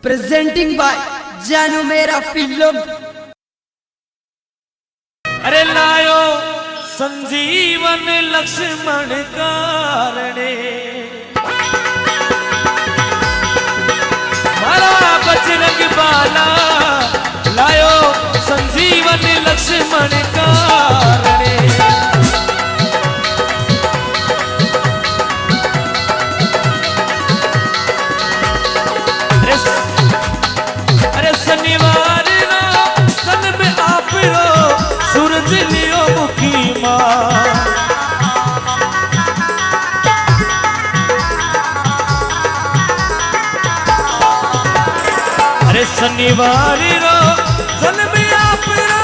Presenting by जानू मेरा film. अरे लायो संजीवन लक्ष्मण कारणे मारा बजरंग बाला लायो संजीवन लक्ष्मण कारणे। अरे शनिवार तन में आप रो सूरज लियो मुखी माँ। अरे शनिवार रो तन में आप रो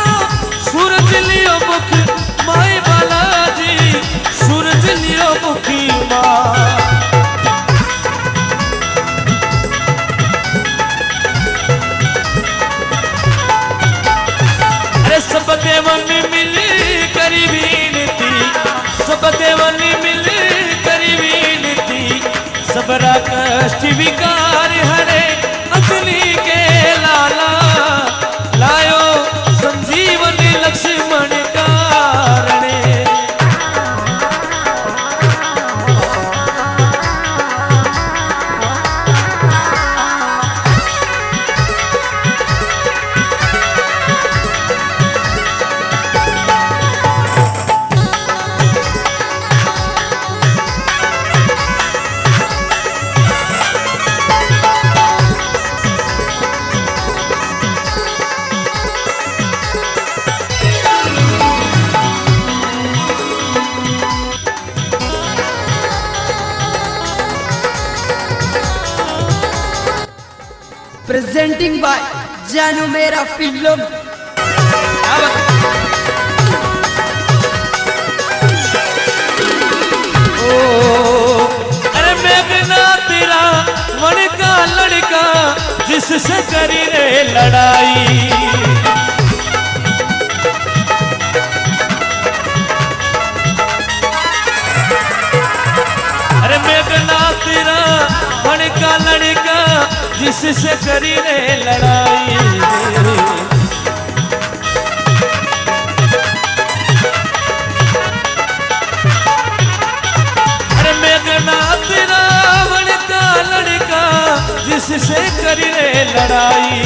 सूरज लियो मुखी माए बालाजी सूरज लियो मुखी माँ। सब देवन मिली करी विनती सब देवन मिली करी विनती सबरा कष्ट विकार हरे असली के लाला लायो संजीवन लक्ष्मण कारणे। प्रेजेंटिंग बाय जानू मेरा फिल्म। अरे मेघना तेरा मन का लड़का जिससे करी रे लड़ाई। अरे मेघना तेरा मन का लड़का जिससे करी रे लड़ाई। अरे मेघनाथ रावण का लड़का जिससे करी रे लड़ाई।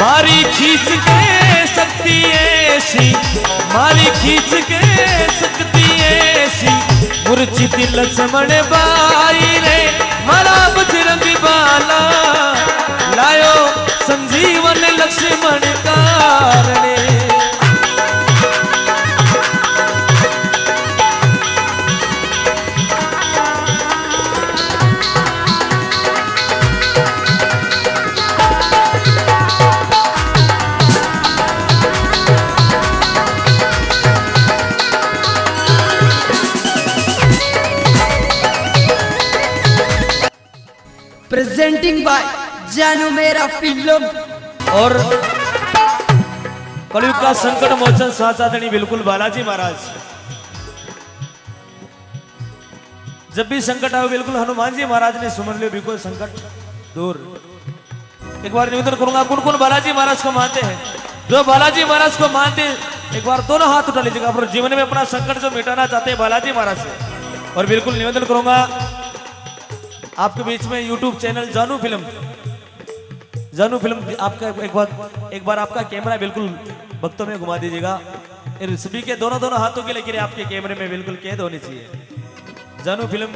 मारी खींच के शक्ति ऐसी मारी खींच के शक्ति ऐसी मूर्छित लक्ष्मण बाई रे मारा बजरंग बाला लायो संजीवन लक्ष्मण कारणे। प्रेजेंटिंग बाय जानू मेरा फिल्म। और कलयुग का संकट मोचन साधनी बिल्कुल बालाजी महाराज। जब भी संकट आए बिल्कुल हनुमान जी महाराज ने सुमर लियो बिल्कुल संकट दूर। एक बार निवेदन करूंगा कौन कौन बालाजी महाराज को मानते हैं। जो बालाजी महाराज को मानते एक बार दोनों हाथ उठा लीजिएगा अपने जीवन में अपना संकट जो मिटाना चाहते हैं बालाजी महाराज से। और बिल्कुल निवेदन करूंगा आपके बीच में YouTube चैनल जानू फिल्म आपका एक बार आपका कैमरा बिल्कुल भक्तों में घुमा दीजिएगा। सभी के दोनों हाथों के लेकर आपके कैमरे में बिल्कुल कैद होनी चाहिए। जानू फिल्म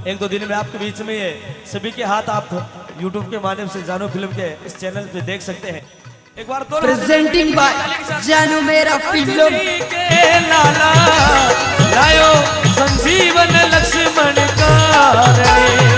एक दो दिन में आपके बीच में ये सभी के हाथ आप YouTube के माध्यम से जानू फिल्म के इस चैनल पे देख सकते हैं। एक बार तो प्रेजेंटिंग बाय जानू मेरा फिल्म। लाला लायो संजीवन लक्ष्मण कारणे।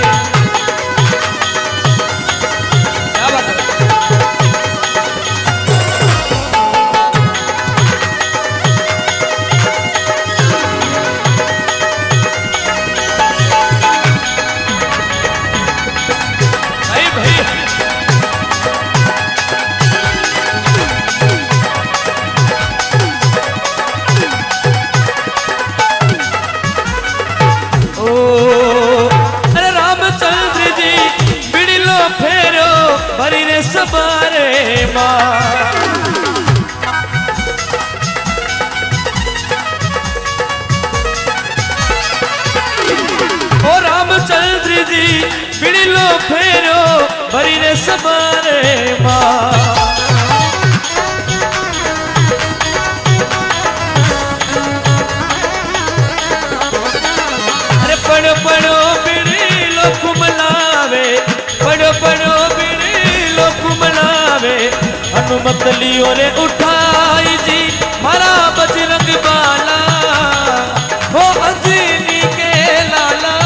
चल जी बिड़ी लो फेरो भरी रे सबारे माँ पड़ो पड़ो बिड़ी लो कुमलावे पड़ो पड़ो बिड़ी लो कुमलावे हनुमत लियो रे उठाई जी मारा बजरंग बाला हो अंजनी के लाला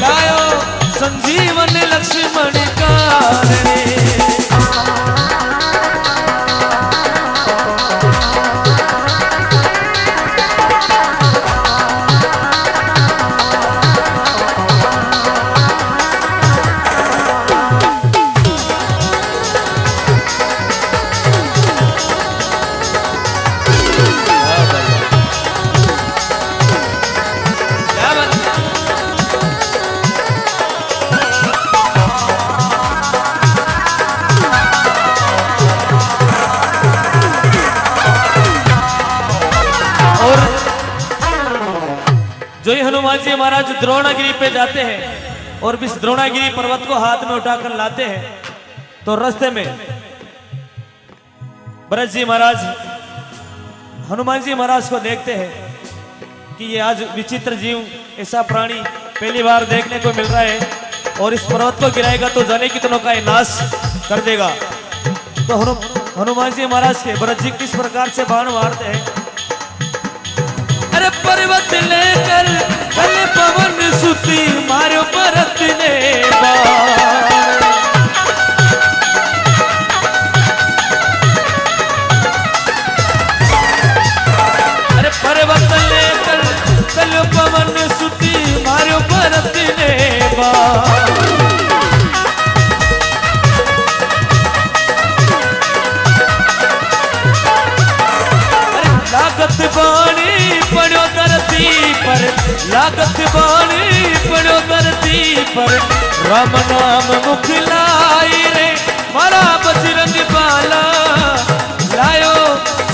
लायो संजीवन लक्ष्मण कारणे जो ही हनुमान जी महाराज द्रोणागिरी पे जाते हैं और इस द्रोणागिरी पर्वत को हाथ में उठाकर लाते हैं तो रास्ते में भरत जी महाराज हनुमान जी महाराज को देखते हैं कि ये आज विचित्र जीव ऐसा प्राणी पहली बार देखने को मिल रहा है और इस पर्वत को गिराएगा तो जाने कितनों का नाश कर देगा। तो हनुमान जी महाराज के भरत जी किस प्रकार से बाण मारते हैं। अरे पर्वत लेकर चले पवन सुती मारो भरत ने अरे पर्वत लेकर चलो पवन सुती मारो भरत ने लागत बाणी पड़ो धरती पर लागत बाणी पड़ो धरती पर राम नाम मुख लाई रे मारा बजरंग बाला लायो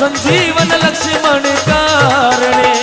संजीवन लक्ष्मण कारणे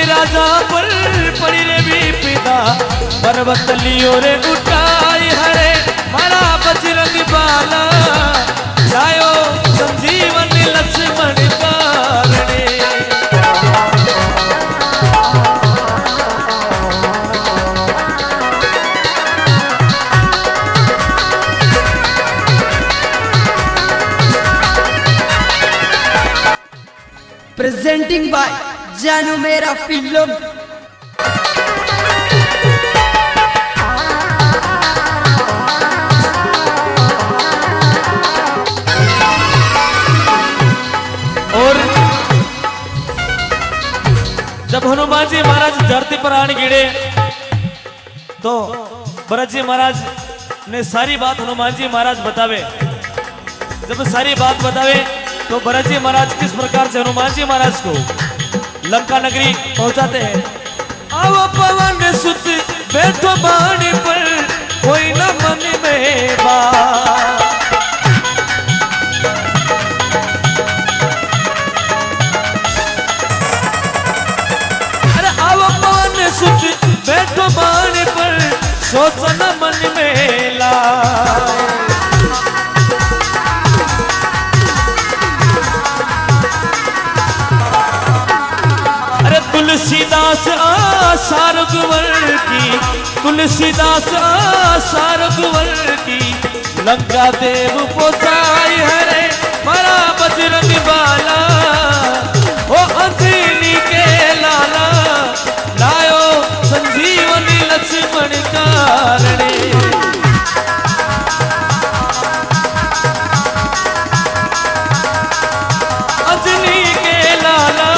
राजा पर पड़ी रे विपदा पर्वत लियो रे उठाई हरे मारा बजरंग बाला लायो संजीवन लक्ष्मण कारणे प्रेजेंटिंग बाय जानू मेरा फिल्म। और जब हनुमान जी महाराज धरती पर आने गिरे तो भरत जी महाराज ने सारी बात हनुमान जी महाराज बतावे। जब सारी बात बतावे तो भरत जी महाराज किस प्रकार से हनुमान जी महाराज को लंका नगरी पहुंचाते हैं। आओ पवन सुत बैठो बाणी पर कोई न मन में बात अरे आओ पवन सुत बैठो बाणी पर सोचन मन में ला तुलसीदास सारगवर की, तुलसीदास सारगवर की, लंका देव पोचाई हरे मारा बजरंग बाला। ओ अंजनी के लाला लायो संजीवनी लक्ष्मण कारणे। अंजनी के लाला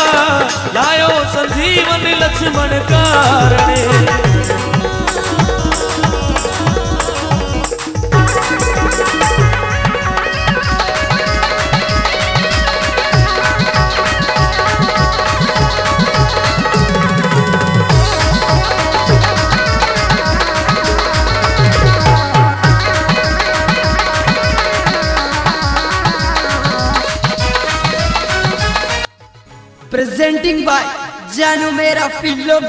लायो संजीवनी लक्ष्मण कारणे। प्रेजेंटिंग बाय जानू मेरा फिल्म।